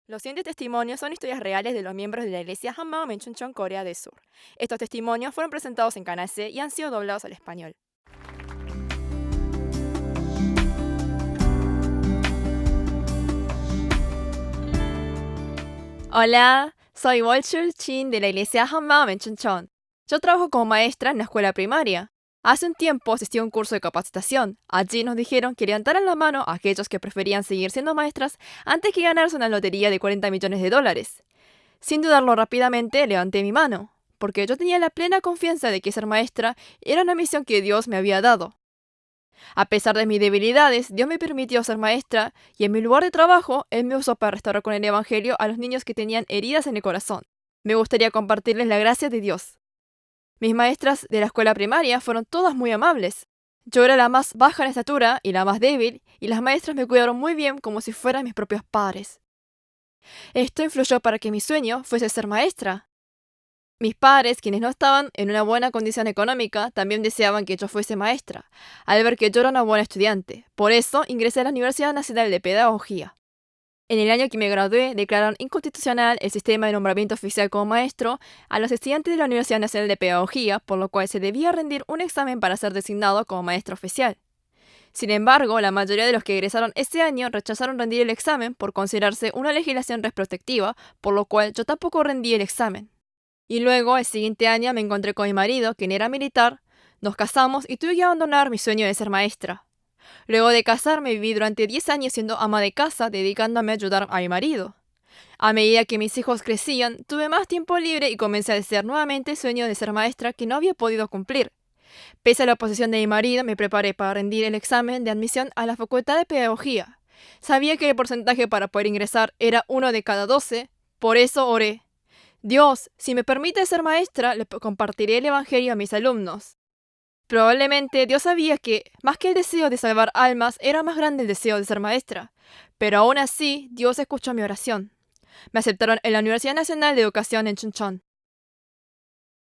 Los siguientes testimonios son historias reales de los miembros de la iglesia Hammam en Chuncheon, Corea del Sur. Estos testimonios fueron presentados en Canal C y han sido doblados al español. Hola, soy Walchul Chin de la iglesia Hammam en Chuncheon. Yo trabajo como maestra en la escuela primaria. Hace un tiempo asistí a un curso de capacitación. Allí nos dijeron que levantaran la mano a aquellos que preferían seguir siendo maestras antes que ganarse una lotería de 40 millones de dólares. Sin dudarlo rápidamente, levanté mi mano, porque yo tenía la plena confianza de que ser maestra era una misión que Dios me había dado. A pesar de mis debilidades, Dios me permitió ser maestra y en mi lugar de trabajo, Él me usó para restaurar con el Evangelio a los niños que tenían heridas en el corazón. Me gustaría compartirles la gracia de Dios. Mis maestras de la escuela primaria fueron todas muy amables. Yo era la más baja en estatura y la más débil, y las maestras me cuidaron muy bien como si fueran mis propios padres. Esto influyó para que mi sueño fuese ser maestra. Mis padres, quienes no estaban en una buena condición económica, también deseaban que yo fuese maestra, al ver que yo era una buena estudiante. Por eso ingresé a la Universidad Nacional de Pedagogía. En el año que me gradué, declararon inconstitucional el sistema de nombramiento oficial como maestro a los estudiantes de la Universidad Nacional de Pedagogía, por lo cual se debía rendir un examen para ser designado como maestro oficial. Sin embargo, la mayoría de los que egresaron ese año rechazaron rendir el examen por considerarse una legislación retrospectiva, por lo cual yo tampoco rendí el examen. Y luego, el siguiente año, me encontré con mi marido, quien era militar, nos casamos y tuve que abandonar mi sueño de ser maestra. Luego de casarme, viví durante 10 años siendo ama de casa, dedicándome a ayudar a mi marido. A medida que mis hijos crecían, tuve más tiempo libre y comencé a desear nuevamente el sueño de ser maestra que no había podido cumplir. Pese a la oposición de mi marido, me preparé para rendir el examen de admisión a la Facultad de Pedagogía. Sabía que el porcentaje para poder ingresar era 1 de cada 12, por eso oré. Dios, si me permite ser maestra, le compartiré el Evangelio a mis alumnos. Probablemente Dios sabía que, más que el deseo de salvar almas, era más grande el deseo de ser maestra. Pero aún así, Dios escuchó mi oración. Me aceptaron en la Universidad Nacional de Educación en Chuncheon.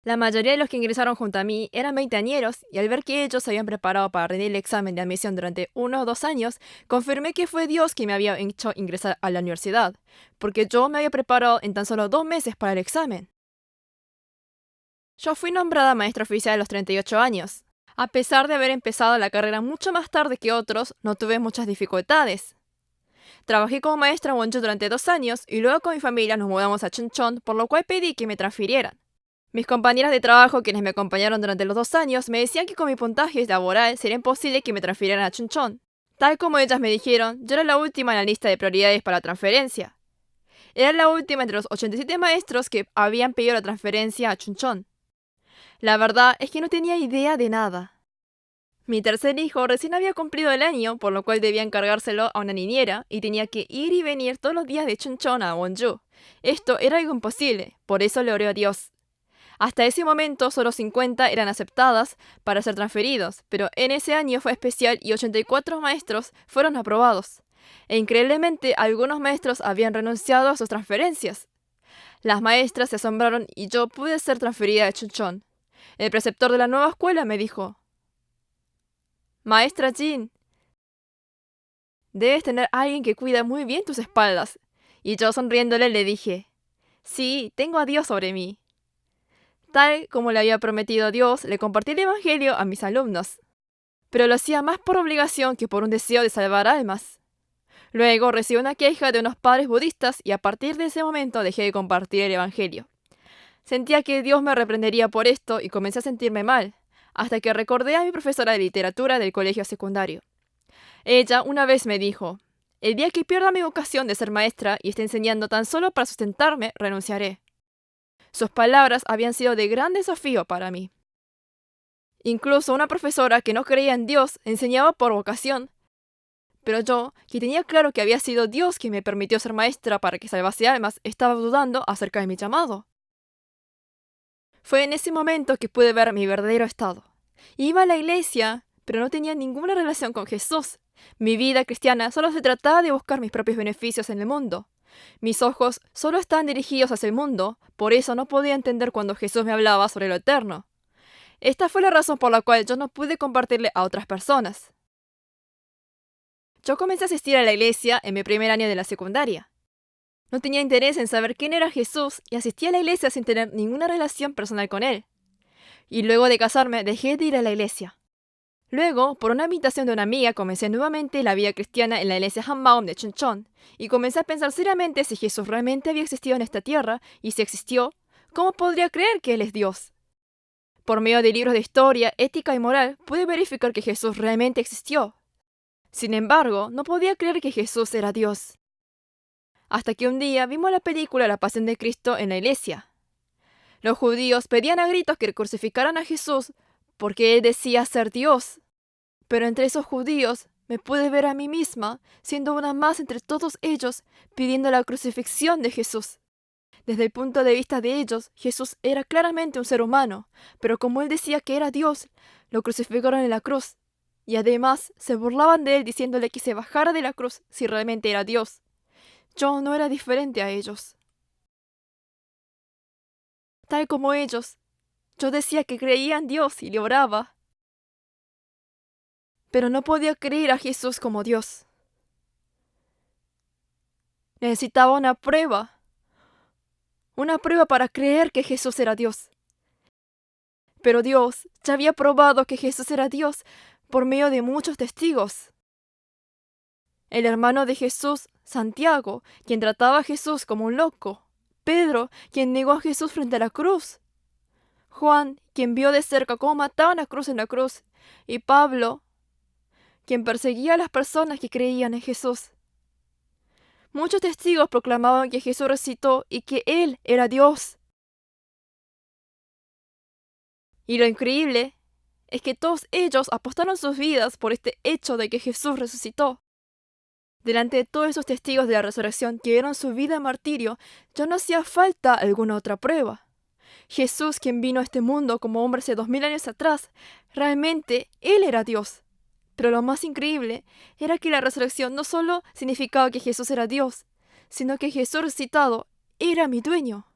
La mayoría de los que ingresaron junto a mí eran veinteañeros, y al ver que ellos se habían preparado para rendir el examen de admisión durante 1 o 2 años, confirmé que fue Dios quien me había hecho ingresar a la universidad, porque yo me había preparado en tan solo 2 meses para el examen. Yo fui nombrada maestra oficial a los 38 años. A pesar de haber empezado la carrera mucho más tarde que otros, no tuve muchas dificultades. Trabajé como maestra en Wonju durante 2 años y luego con mi familia nos mudamos a Chuncheon, por lo cual pedí que me transfirieran. Mis compañeras de trabajo, quienes me acompañaron durante los 2 años, me decían que con mi puntaje laboral sería imposible que me transfirieran a Chuncheon. Tal como ellas me dijeron, yo era la última en la lista de prioridades para la transferencia. Era la última entre los 87 maestros que habían pedido la transferencia a Chuncheon. La verdad es que no tenía idea de nada. Mi tercer hijo recién había cumplido el año, por lo cual debía encargárselo a una niñera y tenía que ir y venir todos los días de Chuncheon a Wonju. Esto era algo imposible, por eso le oré a Dios. Hasta ese momento solo 50 eran aceptadas para ser transferidos, pero en ese año fue especial y 84 maestros fueron aprobados. E increíblemente algunos maestros habían renunciado a sus transferencias. Las maestras se asombraron y yo pude ser transferida a Chuncheon. El preceptor de la nueva escuela me dijo: Maestra Jin, debes tener a alguien que cuida muy bien tus espaldas. Y yo sonriéndole le dije: Sí, tengo a Dios sobre mí. Tal como le había prometido a Dios, le compartí el Evangelio a mis alumnos. Pero lo hacía más por obligación que por un deseo de salvar almas. Luego recibí una queja de unos padres budistas y a partir de ese momento dejé de compartir el Evangelio. Sentía que Dios me reprendería por esto y comencé a sentirme mal, hasta que recordé a mi profesora de literatura del colegio secundario. Ella una vez me dijo: el día que pierda mi vocación de ser maestra y esté enseñando tan solo para sustentarme, renunciaré. Sus palabras habían sido de gran desafío para mí. Incluso una profesora que no creía en Dios enseñaba por vocación, pero yo, que tenía claro que había sido Dios quien me permitió ser maestra para que salvase almas, estaba dudando acerca de mi llamado. Fue en ese momento que pude ver mi verdadero estado. Iba a la iglesia, pero no tenía ninguna relación con Jesús. Mi vida cristiana solo se trataba de buscar mis propios beneficios en el mundo. Mis ojos solo estaban dirigidos hacia el mundo, por eso no podía entender cuando Jesús me hablaba sobre lo eterno. Esta fue la razón por la cual yo no pude compartirle a otras personas. Yo comencé a asistir a la iglesia en mi primer año de la secundaria. No tenía interés en saber quién era Jesús y asistía a la iglesia sin tener ninguna relación personal con él. Y luego de casarme, dejé de ir a la iglesia. Luego, por una invitación de una amiga, comencé nuevamente la vida cristiana en la iglesia Hammaum de Chuncheon y comencé a pensar seriamente si Jesús realmente había existido en esta tierra y si existió, ¿cómo podría creer que Él es Dios? Por medio de libros de historia, ética y moral, pude verificar que Jesús realmente existió. Sin embargo, no podía creer que Jesús era Dios. Hasta que un día vimos la película La Pasión de Cristo en la iglesia. Los judíos pedían a gritos que crucificaran a Jesús porque Él decía ser Dios. Pero entre esos judíos me pude ver a mí misma siendo una más entre todos ellos pidiendo la crucifixión de Jesús. Desde el punto de vista de ellos, Jesús era claramente un ser humano, pero como Él decía que era Dios, lo crucificaron en la cruz. Y además se burlaban de Él diciéndole que se bajara de la cruz si realmente era Dios. Yo no era diferente a ellos. Tal como ellos, yo decía que creía en Dios y le oraba. Pero no podía creer a Jesús como Dios. Necesitaba una prueba para creer que Jesús era Dios. Pero Dios ya había probado que Jesús era Dios por medio de muchos testigos. El hermano de Jesús, Santiago, quien trataba a Jesús como un loco. Pedro, quien negó a Jesús frente a la cruz. Juan, quien vio de cerca cómo mataban a cruz en la cruz. Y Pablo, quien perseguía a las personas que creían en Jesús. Muchos testigos proclamaban que Jesús resucitó y que Él era Dios. Y lo increíble es que todos ellos apostaron sus vidas por este hecho de que Jesús resucitó. Delante de todos esos testigos de la resurrección que dieron su vida en martirio, ya no hacía falta alguna otra prueba. Jesús, quien vino a este mundo como hombre hace 2000 años atrás, realmente Él era Dios. Pero lo más increíble era que la resurrección no solo significaba que Jesús era Dios, sino que Jesús resucitado era mi dueño.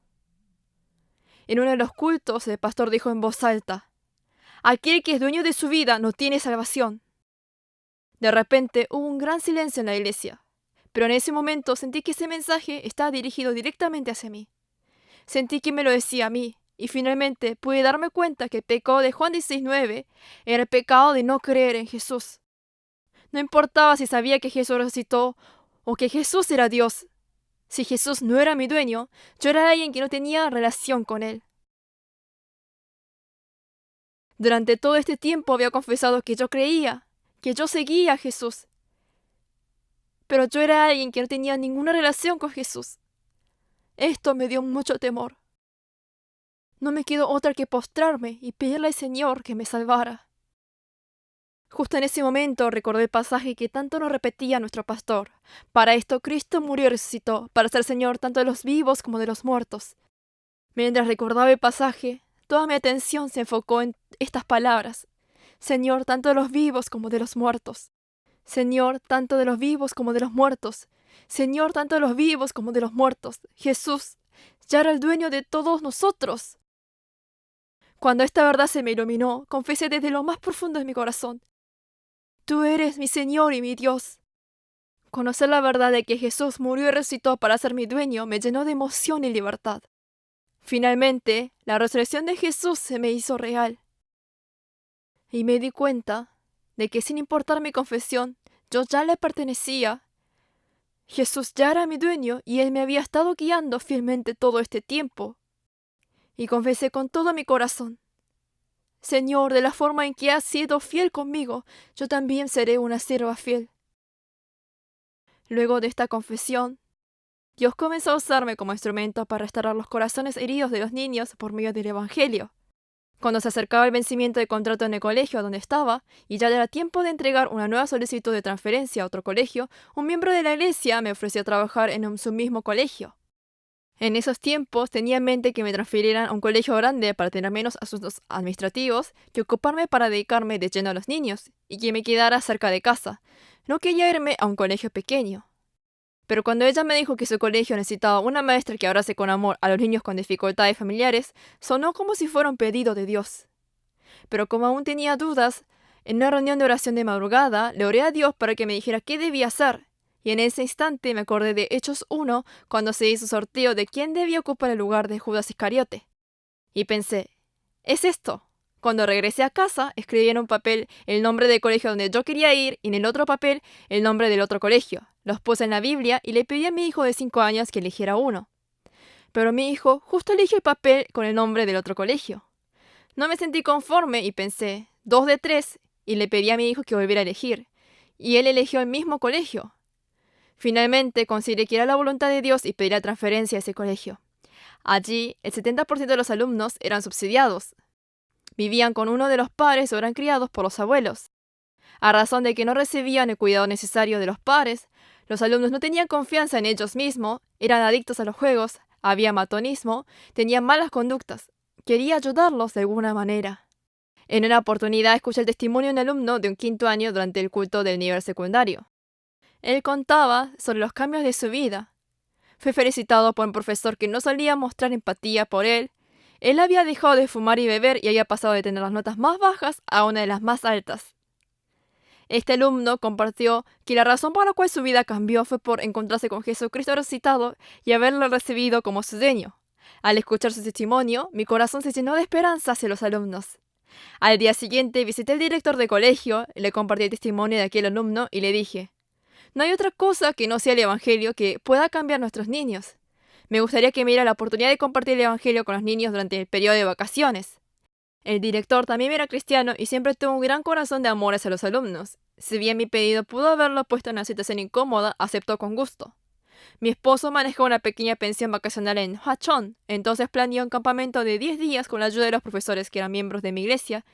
En uno de los cultos, el pastor dijo en voz alta: aquel que es dueño de su vida no tiene salvación. De repente hubo un gran silencio en la iglesia, pero en ese momento sentí que ese mensaje estaba dirigido directamente hacia mí. Sentí que me lo decía a mí, y finalmente pude darme cuenta que el pecado de Juan 16:9 era el pecado de no creer en Jesús. No importaba si sabía que Jesús resucitó o que Jesús era Dios. Si Jesús no era mi dueño, yo era alguien que no tenía relación con Él. Durante todo este tiempo había confesado que yo creía, que yo seguía a Jesús. Pero yo era alguien que no tenía ninguna relación con Jesús. Esto me dio mucho temor. No me quedó otra que postrarme y pedirle al Señor que me salvara. Justo en ese momento recordé el pasaje que tanto nos repetía nuestro pastor. Para esto Cristo murió y resucitó, para ser Señor tanto de los vivos como de los muertos. Mientras recordaba el pasaje, toda mi atención se enfocó en estas palabras: Señor tanto de los vivos como de los muertos. Señor tanto de los vivos como de los muertos. Señor tanto de los vivos como de los muertos. Jesús ya era el dueño de todos nosotros. Cuando esta verdad se me iluminó, confesé desde lo más profundo de mi corazón: Tú eres mi Señor y mi Dios. Conocer la verdad de que Jesús murió y resucitó para ser mi dueño me llenó de emoción y libertad. Finalmente, la resurrección de Jesús se me hizo real. Y me di cuenta de que sin importar mi confesión, yo ya le pertenecía. Jesús ya era mi dueño y Él me había estado guiando fielmente todo este tiempo. Y confesé con todo mi corazón: Señor, de la forma en que has sido fiel conmigo, yo también seré una sierva fiel. Luego de esta confesión, Dios comenzó a usarme como instrumento para restaurar los corazones heridos de los niños por medio del Evangelio. Cuando se acercaba el vencimiento del contrato en el colegio donde estaba, y ya era tiempo de entregar una nueva solicitud de transferencia a otro colegio, un miembro de la iglesia me ofreció trabajar en su mismo colegio. En esos tiempos tenía en mente que me transfirieran a un colegio grande para tener menos asuntos administrativos que ocuparme para dedicarme de lleno a los niños, y que me quedara cerca de casa. No quería irme a un colegio pequeño. Pero cuando ella me dijo que su colegio necesitaba una maestra que abrace con amor a los niños con dificultades familiares, sonó como si fuera un pedido de Dios. Pero como aún tenía dudas, en una reunión de oración de madrugada, le oré a Dios para que me dijera qué debía hacer, Y en ese instante me acordé de Hechos 1, cuando se hizo sorteo de quién debía ocupar el lugar de Judas Iscariote. Y pensé, es esto. Cuando regresé a casa, escribí en un papel el nombre del colegio donde yo quería ir y en el otro papel el nombre del otro colegio. Los puse en la Biblia y le pedí a mi hijo de 5 años que eligiera uno. Pero mi hijo justo eligió el papel con el nombre del otro colegio. No me sentí conforme y pensé, 2 de 3, y le pedí a mi hijo que volviera a elegir. Y él eligió el mismo colegio. Finalmente consideré que era la voluntad de Dios y pedí la transferencia a ese colegio. Allí, el 70% de los alumnos eran subsidiados. Vivían con uno de los padres o eran criados por los abuelos. A razón de que no recibían el cuidado necesario de los padres, los alumnos no tenían confianza en ellos mismos, eran adictos a los juegos, había matonismo, tenían malas conductas. Quería ayudarlos de alguna manera. En una oportunidad escuché el testimonio de un alumno de un 5º año durante el culto del nivel secundario. Él contaba sobre los cambios de su vida. Fue felicitado por un profesor que no solía mostrar empatía por él. Él había dejado de fumar y beber y había pasado de tener las notas más bajas a una de las más altas. Este alumno compartió que la razón por la cual su vida cambió fue por encontrarse con Jesucristo resucitado y haberlo recibido como su dueño. Al escuchar su testimonio, mi corazón se llenó de esperanza hacia los alumnos. Al día siguiente visité al director de colegio, le compartí el testimonio de aquel alumno y le dije: no hay otra cosa que no sea el Evangelio que pueda cambiar a nuestros niños. Me gustaría que me diera la oportunidad de compartir el Evangelio con los niños durante el periodo de vacaciones. El director también era cristiano y siempre tuvo un gran corazón de amor hacia los alumnos. Si bien mi pedido pudo haberlo puesto en una situación incómoda, aceptó con gusto. Mi esposo manejó una pequeña pensión vacacional en Hwachon, entonces planeó un campamento de 10 días con la ayuda de los profesores que eran miembros de mi iglesia,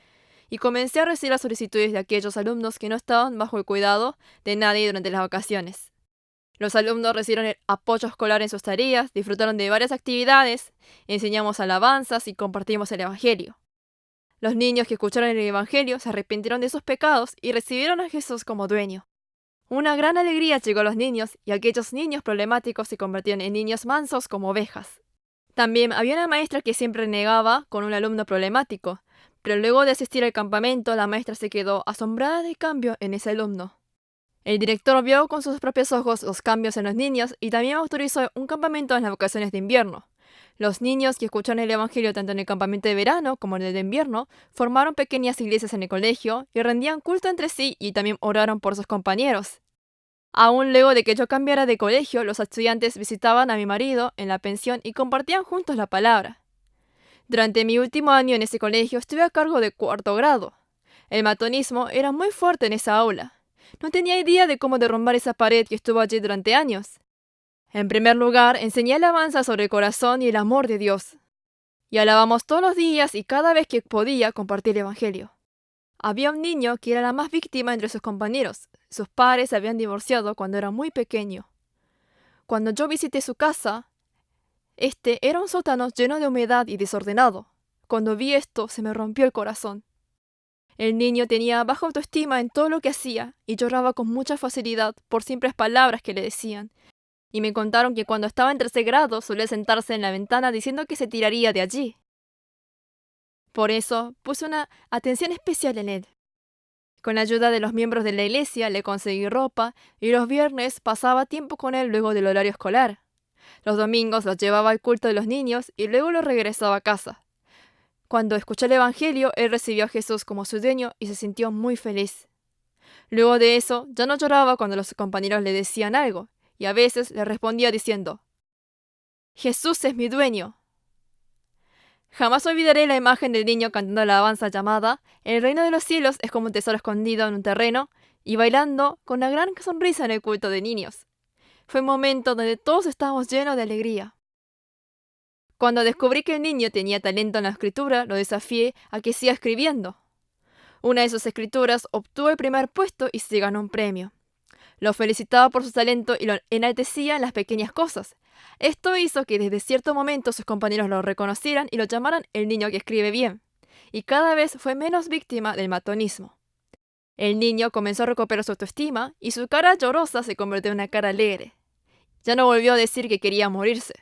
y comencé a recibir las solicitudes de aquellos alumnos que no estaban bajo el cuidado de nadie durante las vacaciones. Los alumnos recibieron el apoyo escolar en sus tareas, disfrutaron de varias actividades, enseñamos alabanzas y compartimos el Evangelio. Los niños que escucharon el Evangelio se arrepintieron de sus pecados y recibieron a Jesús como dueño. Una gran alegría llegó a los niños y aquellos niños problemáticos se convirtieron en niños mansos como ovejas. También había una maestra que siempre renegaba con un alumno problemático, pero luego de asistir al campamento, la maestra se quedó asombrada del cambio en ese alumno. El director vio con sus propios ojos los cambios en los niños y también autorizó un campamento en las vacaciones de invierno. Los niños que escucharon el Evangelio tanto en el campamento de verano como en el de invierno formaron pequeñas iglesias en el colegio y rendían culto entre sí y también oraron por sus compañeros. Aún luego de que yo cambiara de colegio, los estudiantes visitaban a mi marido en la pensión y compartían juntos la palabra. Durante mi último año en ese colegio estuve a cargo de 4º grado. El matonismo era muy fuerte en esa aula. No tenía idea de cómo derrumbar esa pared que estuvo allí durante años. En primer lugar, enseñé alabanza sobre el corazón y el amor de Dios. Y alabamos todos los días y cada vez que podía compartir el Evangelio. Había un niño que era la más víctima entre sus compañeros. Sus padres se habían divorciado cuando era muy pequeño. Cuando yo visité su casa, este era un sótano lleno de humedad y desordenado. Cuando vi esto, se me rompió el corazón. El niño tenía baja autoestima en todo lo que hacía y lloraba con mucha facilidad por simples palabras que le decían. Y me contaron que cuando estaba en 3º grado solía sentarse en la ventana diciendo que se tiraría de allí. Por eso puse una atención especial en él. Con la ayuda de los miembros de la iglesia le conseguí ropa y los viernes pasaba tiempo con él luego del horario escolar. Los domingos los llevaba al culto de los niños y luego los regresaba a casa. Cuando escuchó el Evangelio, él recibió a Jesús como su dueño y se sintió muy feliz. Luego de eso, ya no lloraba cuando los compañeros le decían algo, y a veces le respondía diciendo: Jesús es mi dueño. Jamás olvidaré la imagen del niño cantando la alabanza llamada El reino de los cielos es como un tesoro escondido en un terreno, y bailando con una gran sonrisa en el culto de niños. Fue un momento donde todos estábamos llenos de alegría. Cuando descubrí que el niño tenía talento en la escritura, lo desafié a que siga escribiendo. Una de sus escrituras obtuvo el primer puesto y se ganó un premio. Lo felicitaba por su talento y lo enaltecía en las pequeñas cosas. Esto hizo que desde cierto momento sus compañeros lo reconocieran y lo llamaran el niño que escribe bien, y cada vez fue menos víctima del matonismo. El niño comenzó a recuperar su autoestima y su cara llorosa se convirtió en una cara alegre. Ya no volvió a decir que quería morirse.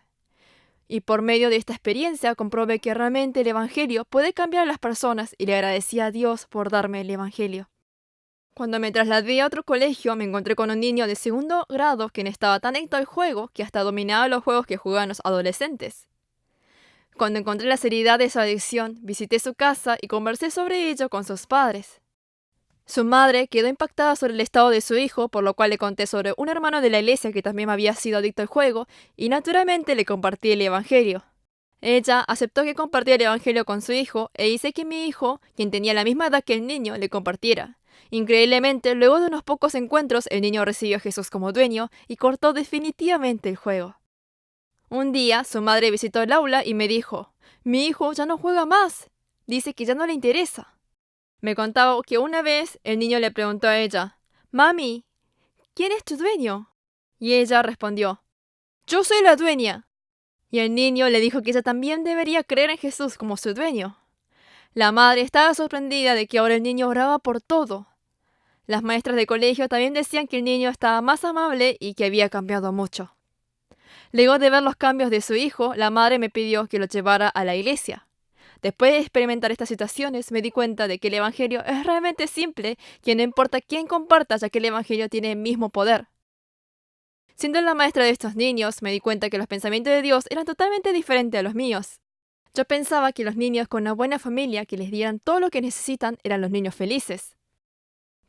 Y por medio de esta experiencia comprobé que realmente el Evangelio puede cambiar a las personas y le agradecí a Dios por darme el Evangelio. Cuando me trasladé a otro colegio, me encontré con un niño de segundo grado quien estaba tan adicto al juego que hasta dominaba los juegos que juegan los adolescentes. Cuando encontré la seriedad de su adicción, visité su casa y conversé sobre ello con sus padres. Su madre quedó impactada sobre el estado de su hijo, por lo cual le conté sobre un hermano de la iglesia que también había sido adicto al juego y naturalmente le compartí el evangelio. Ella aceptó que compartiera el evangelio con su hijo e hice que mi hijo, quien tenía la misma edad que el niño, le compartiera. Increíblemente, luego de unos pocos encuentros, el niño recibió a Jesús como dueño y cortó definitivamente el juego. Un día, su madre visitó el aula y me dijo: «Mi hijo ya no juega más. Dice que ya no le interesa». Me contaba que una vez el niño le preguntó a ella: «Mami, ¿quién es tu dueño?». Y ella respondió: «Yo soy la dueña». Y el niño le dijo que ella también debería creer en Jesús como su dueño. La madre estaba sorprendida de que ahora el niño oraba por todo. Las maestras de colegio también decían que el niño estaba más amable y que había cambiado mucho. Luego de ver los cambios de su hijo, la madre me pidió que lo llevara a la iglesia. Después de experimentar estas situaciones, me di cuenta de que el evangelio es realmente simple, que no importa quién comparta, ya que el evangelio tiene el mismo poder. Siendo la maestra de estos niños, me di cuenta que los pensamientos de Dios eran totalmente diferentes a los míos. Yo pensaba que los niños con una buena familia que les dieran todo lo que necesitan eran los niños felices.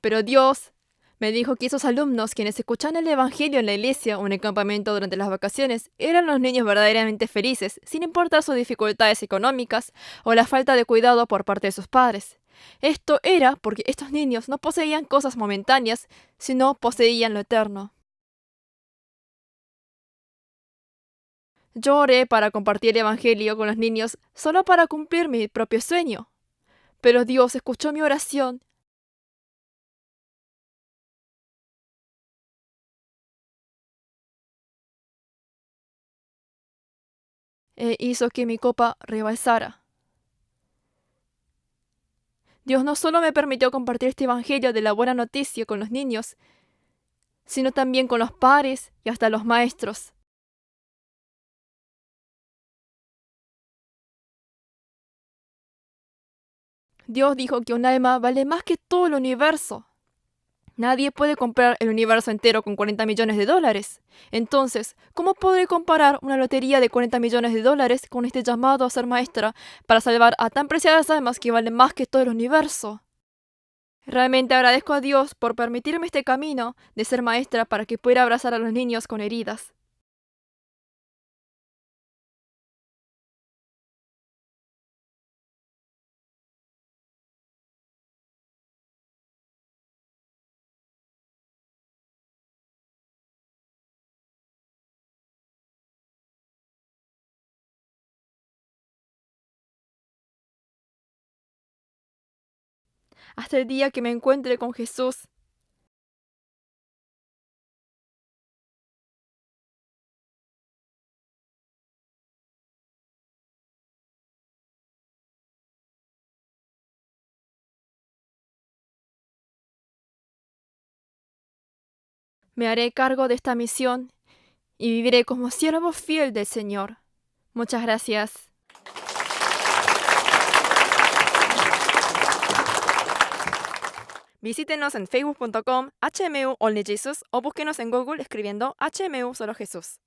Pero Dios me dijo que esos alumnos quienes escuchaban el evangelio en la iglesia o en el campamento durante las vacaciones eran los niños verdaderamente felices, sin importar sus dificultades económicas o la falta de cuidado por parte de sus padres. Esto era porque estos niños no poseían cosas momentáneas, sino poseían lo eterno. Yo oré para compartir el evangelio con los niños solo para cumplir mi propio sueño. Pero Dios escuchó mi oración e hizo que mi copa rebalsara. Dios no solo me permitió compartir este evangelio de la buena noticia con los niños, sino también con los padres y hasta los maestros. Dios dijo que un alma vale más que todo el universo. Nadie puede comprar el universo entero con 40 millones de dólares. Entonces, ¿cómo podré comparar una lotería de 40 millones de dólares con este llamado a ser maestra para salvar a tan preciadas almas que valen más que todo el universo? Realmente agradezco a Dios por permitirme este camino de ser maestra para que pueda abrazar a los niños con heridas. Hasta el día que me encuentre con Jesús. Me haré cargo de esta misión y viviré como siervo fiel del Señor. Muchas gracias. Visítenos en facebook.com HMU Only Jesus o búsquenos en Google escribiendo HMU Solo Jesús.